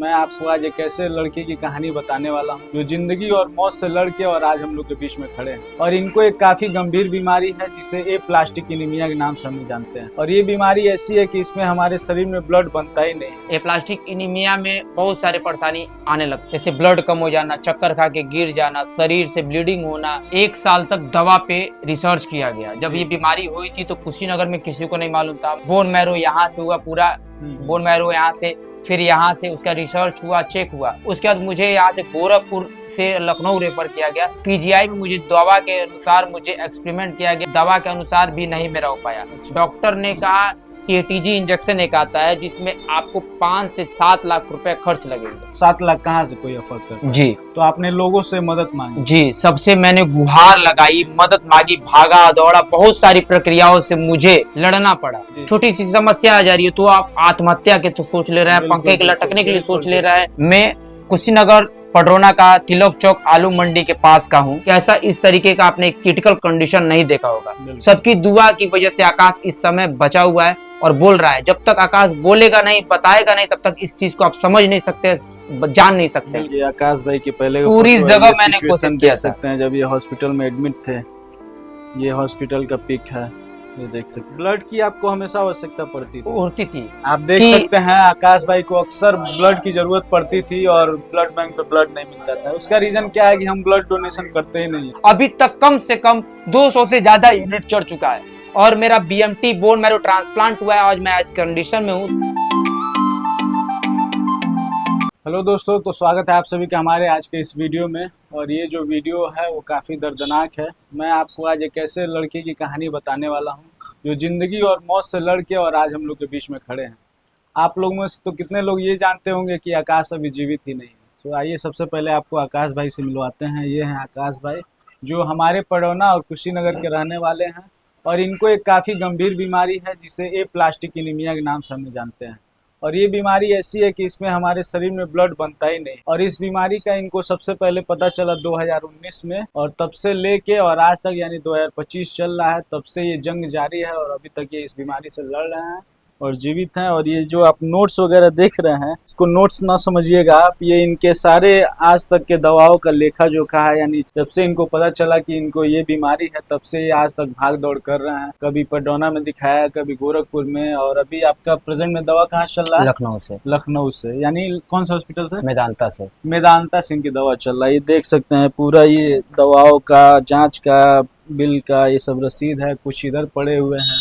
मैं आपको आज एक ऐसे लड़के की कहानी बताने वाला हूँ जो जिंदगी और मौत से लड़ के और आज हम लोग के बीच में खड़े हैं। और इनको एक काफी गंभीर बीमारी है जिसे एप्लास्टिक एनीमिया के नाम से हम जानते हैं। और ये बीमारी ऐसी है कि इसमें हमारे शरीर में ब्लड बनता ही नहीं। एप्लास्टिक एनीमिया में बहुत सारे परेशानी आने लगते, जैसे ब्लड कम हो जाना, चक्कर खा के गिर जाना, शरीर से ब्लीडिंग होना। 1 साल तक दवा पे रिसर्च किया गया। जब ये बीमारी हुई थी तो कुशीनगर में किसी को नहीं मालूम था। बोन मैरो यहाँ से हुआ, पूरा बोन मैरो यहाँ से, फिर यहाँ से उसका रिसर्च हुआ, चेक हुआ। उसके बाद मुझे यहाँ से गोरखपुर से लखनऊ रेफर किया गया। पीजीआई में मुझे दवा के अनुसार मुझे एक्सपेरिमेंट किया गया, दवा के अनुसार भी नहीं मेरा हो पाया। डॉक्टर ने कहा कि एटीजी इंजेक्शन एक आता है जिसमें आपको 5 से 7 लाख रुपए खर्च लगेगा। 7 लाख कहाँ से कोई अफोर्ड करता है? जी। तो आपने लोगों से मदद मांगी? जी, सबसे मैंने गुहार लगाई, मदद मांगी, भागा दौड़ा, बहुत सारी प्रक्रियाओं से मुझे लड़ना पड़ा। छोटी सी समस्या आ जा रही है तो आप आत्महत्या के तो सोच ले रहे हैं, पंखे के लटकने के लिए सोच ले रहे हैं। मैं कुशीनगर पडरौना का तिलक चौक आलू मंडी के पास का हूँ। ऐसा इस तरीके का आपने क्रिटिकल कंडीशन नहीं देखा होगा। सबकी दुआ की वजह से आकाश इस समय बचा हुआ है और बोल रहा है। जब तक आकाश बोलेगा नहीं, बताएगा नहीं, तब तक इस चीज को आप समझ नहीं सकते, जान नहीं सकते। ये आकाश भाई के पहले पूरी जगह मैंने कोशिश किया सकते हैं जब ये हॉस्पिटल में एडमिट थे। ये हॉस्पिटल का पिक है, ये देख सकते हैं। ब्लड की आपको हमेशा आवश्यकता पड़ती थी। आप देख सकते हैं आकाश भाई को अक्सर ब्लड की जरूरत पड़ती थी और ब्लड बैंक पे ब्लड नहीं मिलता था। उसका रीजन क्या है कि हम ब्लड डोनेशन करते ही नहीं। अभी तक कम से कम 200 से ज्यादा यूनिट चढ़ चुका है और मेरा बीएमटी बोन मैरो ट्रांसप्लांट हुआ है। आज मैं इस कंडीशन में हूँ। हेलो दोस्तों, तो स्वागत है आप सभी का हमारे आज के इस वीडियो में। और ये जो वीडियो है वो काफ़ी दर्दनाक है। मैं आपको आज एक ऐसे लड़के की कहानी बताने वाला हूँ जो ज़िंदगी और मौत से लड़ के और आज हम लोग के बीच में खड़े हैं। आप लोग में से तो कितने लोग ये जानते होंगे कि आकाश अभी जीवित ही नहीं है। तो आइए सबसे पहले आपको आकाश भाई से मिलवाते हैं। ये हैं आकाश भाई जो हमारे पडरौना और कुशीनगर के रहने वाले हैं। और इनको एक काफ़ी गंभीर बीमारी है जिसे एप्लास्टिक एनीमिया के नाम से हम जानते हैं। और ये बीमारी ऐसी है कि इसमें हमारे शरीर में ब्लड बनता ही नहीं। और इस बीमारी का इनको सबसे पहले पता चला 2019 में, और तब से लेके और आज तक यानी 2025 चल रहा है, तब से ये जंग जारी है और अभी तक ये इस बीमारी से लड़ रहे हैं और जीवित हैं। और ये जो आप नोट्स वगैरह देख रहे हैं, इसको नोट्स ना समझिएगा आप, ये इनके सारे आज तक के दवाओं का लेखा जोखा है। यानी जब से इनको पता चला कि इनको ये बीमारी है तब से ये आज तक भाग दौड़ कर रहे हैं। कभी पडरौना में दिखाया, कभी गोरखपुर में, और अभी आपका प्रेजेंट में दवा कहाँ चल रहा है? लखनऊ से। यानी कौन सा हॉस्पिटल से? मेदांता से इनकी दवा चल रहा है। ये देख सकते हैं पूरा ये दवाओं का, जाँच का, बिल का ये सब रसीद है, कुछ इधर पड़े हुए हैं।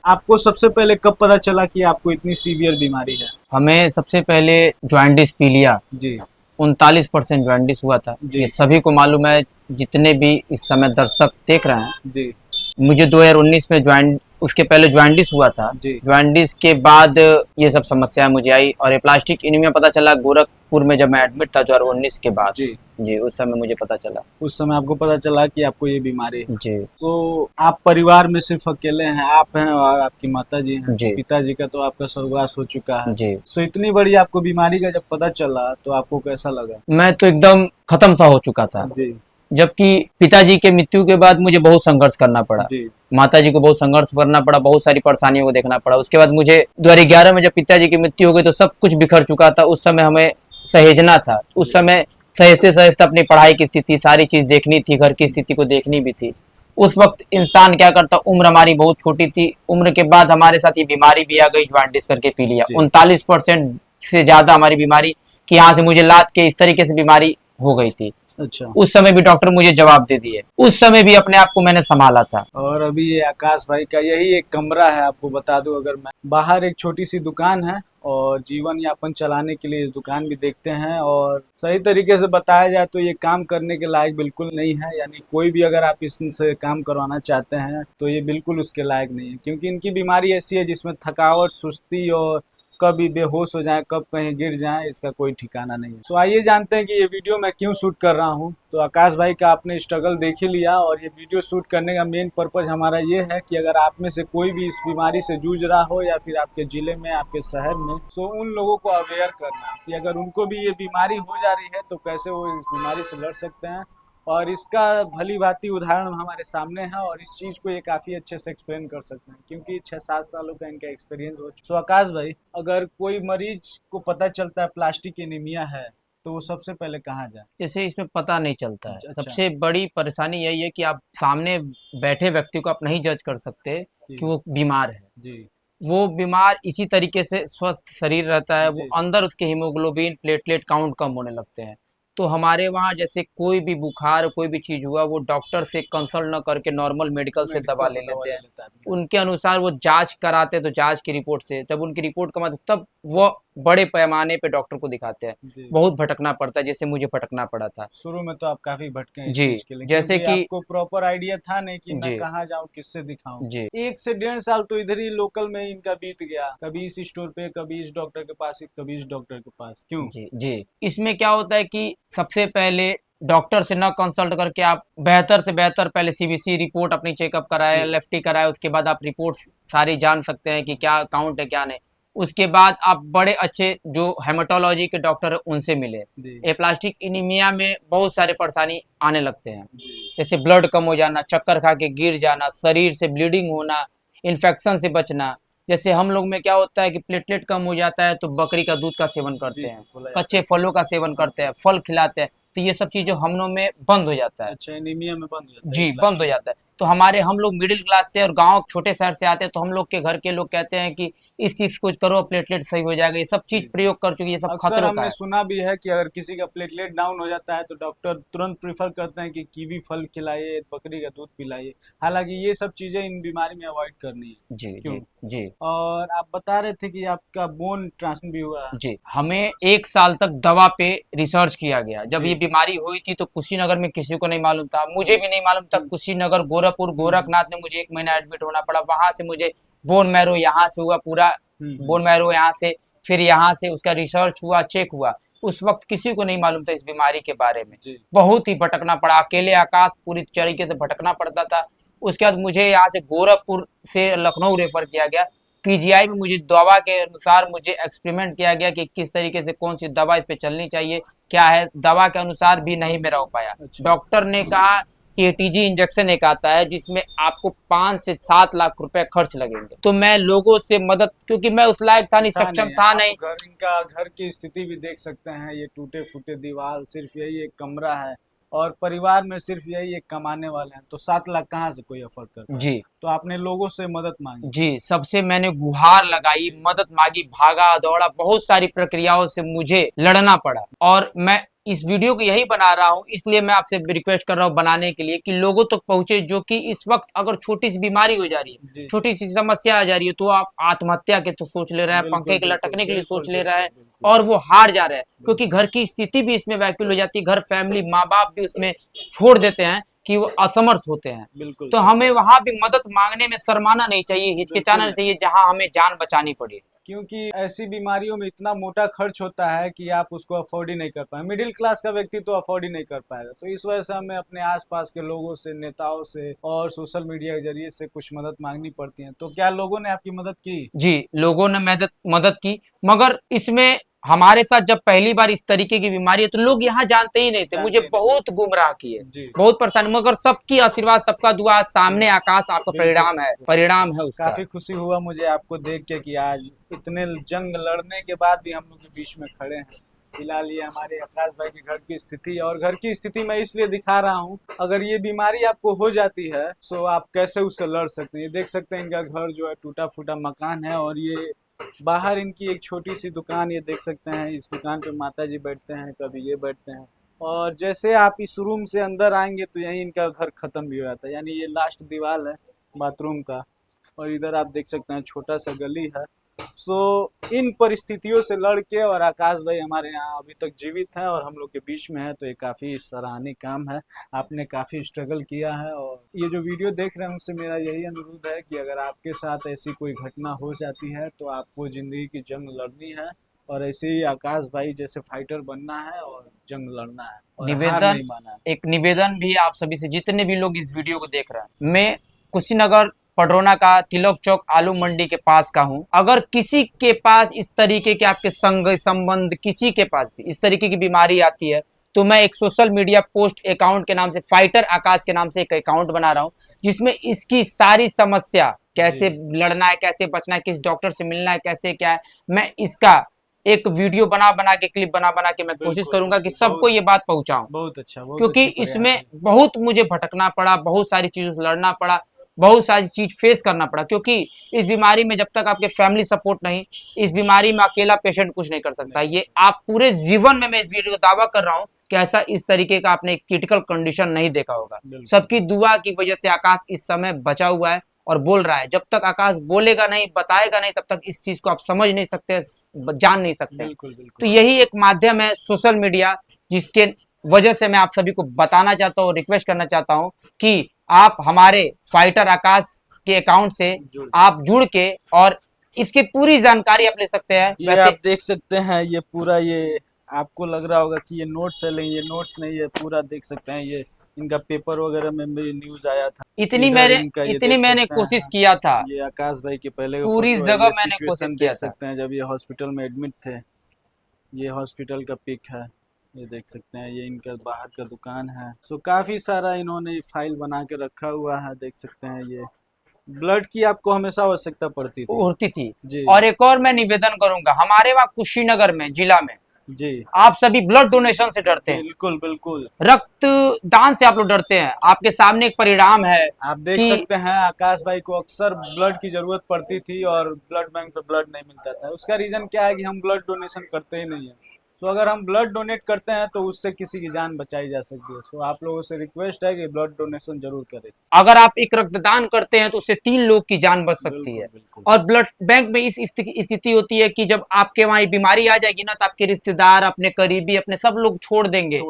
आपको सबसे पहले कब पता चला कि आपको इतनी सीवियर बीमारी है? हमें सबसे पहले जॉन्डिस पीलिया जी 39% जॉन्डिस हुआ था। ये सभी को मालूम है, जितने भी इस समय दर्शक देख रहे हैं जी। मुझे 2019 में उसके पहले जॉन्डिस हुआ था। जॉन्डिस के बाद ये सब समस्या मुझे आई और प्लास्टिक एनीमिया पता चला गोरखपुर में जब मैं एडमिट था 2019 के बाद। जी, उस समय मुझे पता चला। उस समय आपको पता चला कि आपको ये बीमारी है। जी। तो आप परिवार में सिर्फ अकेले हैं? आप हैं और आपकी माता जी हैं। जी। पिताजी का तो आपका स्वर्गवास हो चुका है। जी। तो इतनी बड़ी आपको बीमारी का जब पता चला तो आपको कैसा लगा? मैं तो एकदम खत्म सा हो चुका था। जी। जबकि पिताजी के मृत्यु के बाद मुझे बहुत संघर्ष करना पड़ा। माताजी को बहुत संघर्ष करना पड़ा, बहुत सारी परेशानियों को देखना पड़ा। उसके बाद मुझे 2011 में जब पिताजी की मृत्यु हो गई तो सब कुछ बिखर चुका था। उस समय हमें सहेजना था। उस समय सहेजते सहेजते अपनी पढ़ाई की स्थिति, सारी चीज देखनी थी, घर की स्थिति को देखनी भी थी। उस वक्त इंसान क्या करता, उम्र हमारी बहुत छोटी थी। उम्र के बाद हमारे साथ ये बीमारी भी आ गई, जॉन्डिस करके पीलिया। 39% से ज्यादा हमारी बीमारी कि यहाँ से मुझे लाद के इस तरीके से बीमारी हो गई थी। अच्छा। उस समय भी डॉक्टर मुझे जवाब दे दिए। उस समय भी अपने आप को मैंने संभाला था। और अभी ये आकाश भाई का यही एक कमरा है। आपको बता दूं, अगर मैं बाहर एक छोटी सी दुकान है और जीवन यापन चलाने के लिए इस दुकान भी देखते हैं। और सही तरीके से बताया जाए तो ये काम करने के लायक बिल्कुल नहीं है। यानी कोई भी अगर आप इससे काम करवाना चाहते हैं तो ये बिल्कुल उसके लायक नहीं है, क्योंकि इनकी बीमारी ऐसी है जिसमें थकावट, सुस्ती और कभी बेहोश हो जाए, कब कहीं गिर जाए, इसका कोई ठिकाना नहीं है। तो आइए जानते हैं कि ये वीडियो मैं क्यों शूट कर रहा हूँ। तो आकाश भाई का आपने स्ट्रगल देख ही लिया और ये वीडियो शूट करने का मेन पर्पज हमारा ये है कि अगर आप में से कोई भी इस बीमारी से जूझ रहा हो या फिर आपके जिले में, आपके शहर में, तो उन लोगों को अवेयर करना कि अगर उनको भी ये बीमारी हो जा रही है तो कैसे वो इस बीमारी से लड़ सकते हैं और इसका भली भांति उदाहरण हमारे सामने है और इस चीज को ये काफी अच्छे से एक्सप्लेन कर सकते हैं क्योंकि 6-7 सालों का इनका एक्सपीरियंस हो चुका। सो आकाश भाई, अगर कोई मरीज को पता चलता है प्लास्टिक एनीमिया है तो वो सबसे पहले कहाँ जाए? जैसे इसमें पता नहीं चलता है। अच्छा। सबसे बड़ी परेशानी यही है कि आप सामने बैठे व्यक्ति को आप नहीं जज कर सकते जी कि वो बीमार है। जी वो बीमार इसी तरीके से स्वस्थ शरीर रहता है, वो जी अंदर उसके हीमोग्लोबिन प्लेटलेट काउंट कम होने लगते हैं। तो हमारे वहाँ जैसे कोई भी बुखार कोई भी चीज़ हुआ वो डॉक्टर से कंसल्ट न करके नॉर्मल मेडिकल से दवा मेडिकल ले से दवा लेते ले हैं। लेता है आदमी। उनके अनुसार वो जांच कराते हैं, तो जांच की रिपोर्ट से जब उनकी रिपोर्ट कम आती है तब वो बड़े पैमाने पे डॉक्टर को दिखाते हैं। जी बहुत भटकना पड़ता है, जैसे मुझे भटकना पड़ा था। शुरू में तो आप काफी भटके हैं इस जी, चीज के लिए जैसे क्योंकि कि आपको प्रॉपर आइडिया था नहीं कि मैं जी, कहाँ जाऊँ, किससे दिखाऊं। जी, 1 से 1.5 साल तो इधर ही लोकल में इनका बीत गया, कभी इस स्टोर पे, कभी इस डॉक्टर के पास, कभी इस डॉक्टर के पास। क्यों? जी, जी। इसमें क्या होता है कि सबसे पहले डॉक्टर से ना कंसल्ट करके आप बेहतर से बेहतर पहले सीबीसी रिपोर्ट अपनी चेकअप कराए, जी एलएफटी कराए, उसके बाद आप रिपोर्ट सारी जान सकते हैं कि क्या काउंट है क्या नहीं। उसके बाद आप बड़े अच्छे जो हेमाटोलॉजी के डॉक्टर हैं उनसे मिले। जी ये प्लास्टिक एनीमिया में बहुत सारे परेशानी आने लगते हैं, जी जैसे ब्लड कम हो जाना, चक्कर खा के गिर जाना, शरीर से ब्लीडिंग होना, इन्फेक्शन से बचना। जैसे हम लोग में क्या होता है कि प्लेटलेट कम हो जाता है तो बकरी का दूध का सेवन जी करते हैं, बोला जाता कच्चे है। फलों का सेवन करते हैं, फल खिलाते हैं, तो ये सब चीज़ें हम लोग में बंद हो जाता है। अच्छा, एनीमिया में बंद हो जाता है ये जी, बंद हो प्लास्टिक। जाता है। तो हमारे हम लोग मिडिल क्लास से और गाँव छोटे शहर से आते हैं, तो हम लोग के घर के लोग कहते हैं कि इस चीज़ को करो प्लेटलेट सही हो जाएगा। ये सब चीज़ जी प्रयोग कर चुके हैं, ये सब अक्सर खतरों का हमने है। सुना भी है कि अगर किसी का प्लेटलेट डाउन हो जाता है तो डॉक्टर तुरंत प्रेफर करते हैं कि कीवी फल खिलाइए, बकरी का दूध पिलाइए। हालांकि ये सब चीजें इन बीमारी में अवॉइड करनी है। जी, क्यों? जी, जी, और आप बता रहे थे कि आपका बोन ट्रांसप्लांट भी हुआ है। जी। हमें 1 साल तक दवा पे रिसर्च किया गया। जब ये जी बीमारी हुई थी तो कुशीनगर में किसी को नहीं मालूम था, मुझे भी नहीं मालूम था। हम्म, कुशीनगर, गोरखपुर, हम्म, गोरखनाथ में मुझे 1 महीना एडमिट होना पड़ा। वहाँ से मुझे बोन मैरो यहाँ से हुआ पूरा, हम्म, बोन मैरो यहाँ से, फिर यहाँ से उसका रिसर्च हुआ, चेक हुआ। उस वक्त किसी को नहीं मालूम था इस बीमारी के बारे में। जी बहुत ही भटकना पड़ा, अकेले आकाश पूरी तरीके से भटकना पड़ता था। उसके बाद मुझे यहाँ से गोरखपुर से लखनऊ रेफर किया गया। पीजीआई में मुझे दवा के अनुसार मुझे एक्सपेरिमेंट किया गया कि किस तरीके से कौन सी दवा इस पे चलनी चाहिए, क्या है। दवा के अनुसार भी नहीं मेरा हो पाया। अच्छा डॉक्टर ने कहा कि टीजी इंजेक्शन एक आता है जिसमें आपको 5 से 7 लाख रुपए खर्च लगेंगे। तो मैं लोगों से मदद, क्योंकि मैं उस लायक था नहीं, था सक्षम नहीं था आप नहीं। घर, इनका घर की स्थिति भी देख सकते हैं। ये टूटे फूटे दीवार, सिर्फ यही एक कमरा है और परिवार में सिर्फ यही एक कमाने वाले हैं, तो 7 लाख कहाँ से कोई अफोर्ड कर पाएगा। जी, तो आपने लोगों से मदद मांगी। जी, सबसे मैंने गुहार लगाई, मदद मांगी, भागा दौड़ा, बहुत सारी प्रक्रियाओं से मुझे लड़ना पड़ा। और मैं इस वीडियो को यही बना रहा हूँ, इसलिए मैं आपसे रिक्वेस्ट कर रहा हूँ बनाने के लिए कि लोगों तक पहुंचे, जो कि इस वक्त अगर छोटी सी बीमारी हो जा रही है, जी छोटी सी समस्या आ जा रही है, तो आप आत्महत्या के तो सोच ले रहे हैं, बिल्कुल पंखे के बिल्कुल लटकने के लिए बिल्कुल सोच ले रहे बिल्कुल हैं, बिल्कुल और वो हार जा रहे हैं, क्योंकि बिल्कुल घर की स्थिति भी इसमें व्याकुल हो जाती है। घर, फैमिली, माँ बाप भी उसमें छोड़ देते हैं कि वो असमर्थ होते हैं। बिल्कुल तो सही हमें बात। वहां भी मदद मांगने में शर्माना नहीं चाहिए, हिचकिचाना बिल्कुल नहीं नहीं, चाहिए, जहां हमें जान बचानी पड़े। क्योंकि ऐसी बीमारियों में इतना मोटा खर्च होता है कि आप उसको अफोर्ड ही नहीं कर पाए। मिडिल क्लास का व्यक्ति तो अफोर्ड ही नहीं कर पाएगा। तो इस वजह से हमें अपने आसपास के लोगों से, नेताओं से और सोशल मीडिया के जरिए से कुछ मदद मांगनी पड़ती है। तो क्या लोगों ने आपकी मदद की? जी, लोगों ने मदद मदद की, मगर इसमें हमारे साथ जब पहली बार इस तरीके की बीमारी है तो लोग यहाँ जानते ही नहीं थे। मुझे जानते ही नहीं बहुत गुमराह किए, थे। जी बहुत परेशान, मगर सबकी आशीर्वाद, सबका दुआ, सामने आकाश आपका बिल्कुल परिणाम है उसका। काफी खुशी हुआ मुझे आपको देख के कि आज इतने जंग लड़ने के बाद भी हम लोग के बीच में खड़े हैं। फिलहाल ये हमारे आकाश भाई के घर की स्थिति है, और घर की स्थिति मैं इसलिए दिखा रहा हूँ, अगर ये बीमारी आपको हो जाती है तो आप कैसे उससे लड़ सकते हैं। ये देख सकते हैं इनका घर जो है टूटा फूटा मकान है, और ये बाहर इनकी एक छोटी सी दुकान, ये देख सकते हैं। इस दुकान पे माता जी बैठते हैं, कभी ये बैठते हैं, और जैसे आप इस रूम से अंदर आएंगे तो यही इनका घर खत्म भी हो जाता है। यानी ये लास्ट दीवार है बाथरूम का, और इधर आप देख सकते हैं छोटा सा गली है। सो इन परिस्थितियों से लड़ के, और आकाश भाई हमारे यहाँ अभी तक जीवित हैं और हम लोग के बीच में है, तो ये काफ़ी सराहनीय काम है। आपने काफ़ी स्ट्रगल किया है, और ये जो वीडियो देख रहे हैं उनसे मेरा यही अनुरोध है कि अगर आपके साथ ऐसी कोई घटना हो जाती है तो आपको ज़िंदगी की जंग लड़नी है, और ऐसे ही आकाश भाई जैसे फाइटर बनना है और जंग लड़ना है, और हार निवेदन, नहीं माना है। एक निवेदन भी आप सभी से, जितने भी लोग इस वीडियो को देख रहे हैं, मैं कुशीनगर पडरौना का तिलक चौक आलू मंडी के पास का हूं। अगर किसी के पास इस तरीके के आपके संग संबंध, किसी के पास भी इस तरीके की बीमारी आती है, तो मैं एक सोशल मीडिया पोस्ट अकाउंट के नाम से, फाइटर आकाश के नाम से एक अकाउंट बना रहा हूँ, जिसमें इसकी सारी समस्या, कैसे लड़ना है, कैसे बचना है, किस डॉक्टर से मिलना है, कैसे क्या है, मैं इसका एक वीडियो बना बना के, क्लिप बना बना के मैं कोशिश करूंगा कि सबको ये बात पहुंचाऊं। बहुत अच्छा, बहुत क्योंकि अच्छी प्रयास इसमें है। बहुत मुझे भटकना पड़ा, बहुत सारी चीजों से लड़ना पड़ा, बहुत सारी चीज फेस करना पड़ा, क्योंकि इस बीमारी में जब तक आपके फैमिली सपोर्ट नहीं, इस बीमारी में अकेला पेशेंट कुछ नहीं कर सकता। ये आप पूरे जीवन में, मैं इस वीडियो को दावा कर रहा हूँ कि ऐसा इस तरीके का आपने क्रिटिकल कंडीशन नहीं देखा होगा। सबकी दुआ की वजह से आकाश इस समय बचा हुआ है और बोल रहा है। जब तक आकाश बोलेगा नहीं, बताएगा नहीं, तब तक इस चीज को आप समझ नहीं सकते, जान नहीं सकते। तो यही एक माध्यम है सोशल मीडिया, जिसके वजह से मैं आप सभी को बताना चाहता हूँ, रिक्वेस्ट करना चाहता हूँ कि आप हमारे फाइटर आकाश के अकाउंट से आप जुड़ के और इसकी पूरी जानकारी आप ले सकते हैं। ये आप देख सकते हैं, ये पूरा, ये आपको लग रहा होगा कि ये नोट्स है, लेकिन ये नोट्स नहीं है, पूरा देख सकते हैं। ये इनका पेपर वगैरह में भी न्यूज आया था। इतनी मैंने कोशिश किया था। ये आकाश भाई के पहले का पूरी फोटो है, जगह ये मैंने कोशिश सिचुएशन किया देख था। सकते हैं जब ये हॉस्पिटल में एडमिट थे। ये हॉस्पिटल का पिक है, ये देख सकते हैं। ये इनका बाहर का दुकान है। सो काफी सारा इन्होंने फाइल बना के रखा हुआ है, देख सकते हैं। ये ब्लड की आपको हमेशा आवश्यकता पड़ती थी। होती थी। जी। और एक और मैं निवेदन करूंगा, हमारे वहाँ कुशीनगर में, जिला में, जी, आप सभी ब्लड डोनेशन से डरते हैं, बिल्कुल बिल्कुल। रक्त दान से आप लोग डरते हैं। आपके सामने एक परिणाम है, आप देख सकते हैं आकाश भाई को अक्सर ब्लड की जरूरत पड़ती थी और ब्लड बैंक पे ब्लड नहीं मिलता था। उसका रीजन क्या है कि हम ब्लड डोनेशन करते ही नहीं है। सो अगर हम ब्लड डोनेट करते हैं तो उससे किसी की जान बचाई जा सकती है। सो आप लोगों से रिक्वेस्ट है कि ब्लड डोनेशन जरूर करें। अगर आप एक रक्तदान करते हैं तो उससे 3 लोग की जान बच सकती है। और ब्लड बैंक में इस स्थिति होती है कि जब आपके वहां बीमारी आ जाएगी ना, तो आपके रिश्तेदार, अपने करीबी, अपने सब लोग छोड़ देंगे।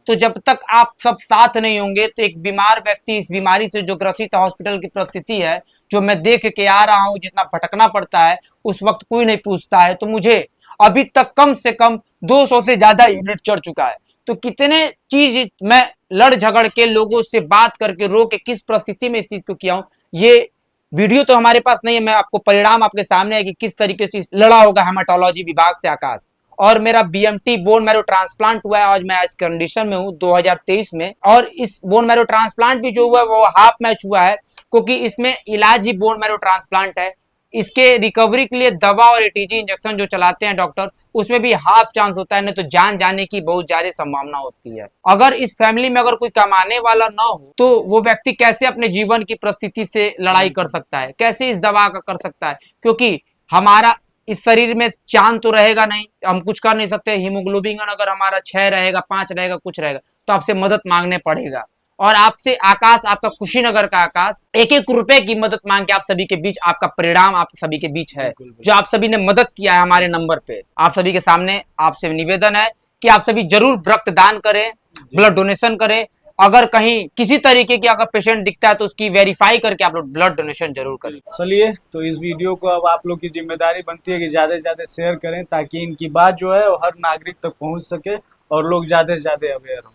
तो जब तक आप सब साथ नहीं होंगे, तो एक बीमार व्यक्ति, इस बीमारी से जो ग्रसित हॉस्पिटल की परिस्थिति है, जो मैं देख के आ रहा हूँ, जितना भटकना पड़ता है, उस वक्त कोई नहीं पूछता है। तो मुझे अभी तक कम से कम 200 से ज्यादा यूनिट चढ़ चुका है। तो कितने चीज मैं लड़ झगड़ के, लोगों से बात करके, रो के, किस परिस्थिति में इस चीज को किया हूं। ये वीडियो तो हमारे पास नहीं है, मैं आपको परिणाम आपके सामने है कि किस तरीके से लड़ा होगा हेमाटोलॉजी विभाग से आकाश। और मेरा बीएमटी बोन मैरो ट्रांसप्लांट हुआ है, आज मैं इस कंडीशन में हूँ 2023 में। और इस बोन मैरो ट्रांसप्लांट भी जो हुआ है वो हाफ मैच हुआ है, क्योंकि इसमें इलाज ही बोन मैरो ट्रांसप्लांट है। इसके रिकवरी के लिए दवा और एटीजी इंजेक्शन जो चलाते हैं डॉक्टर, उसमें भी हाफ चांस होता है, नहीं तो जान जाने की बहुत ज्यादा संभावना होती है। अगर इस फैमिली में अगर कोई कमाने वाला ना हो, तो वो व्यक्ति कैसे अपने जीवन की परिस्थिति से लड़ाई कर सकता है, कैसे इस दवा का कर सकता है? क्योंकि हमारा इस शरीर में चांद तो रहेगा नहीं, हम कुछ कर नहीं सकते। हीमोग्लोबिन अगर हमारा 6 रहेगा, 5 रहेगा, कुछ रहेगा, तो आपसे मदद मांगने पड़ेगा। और आपसे आकाश, आपका कुशीनगर का आकाश, 1-1 रुपए की मदद मांग के आप सभी के बीच, आपका परिणाम आप सभी के बीच है। जो आप सभी ने मदद किया है हमारे नंबर पे, आप सभी के सामने आपसे निवेदन है कि आप सभी जरूर रक्तदान करें, ब्लड डोनेशन करें। अगर कहीं किसी तरीके की अगर पेशेंट दिखता है तो उसकी वेरीफाई करके आप लोग ब्लड डोनेशन जरूर करें। चलिए, तो इस वीडियो को अब आप लोग की जिम्मेदारी बनती है कि ज्यादा से ज्यादा शेयर करें, ताकि इनकी बात जो है वो हर नागरिक तक पहुंच सके और लोग ज्यादा से ज्यादा अवेयर हो।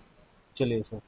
चलिए सर।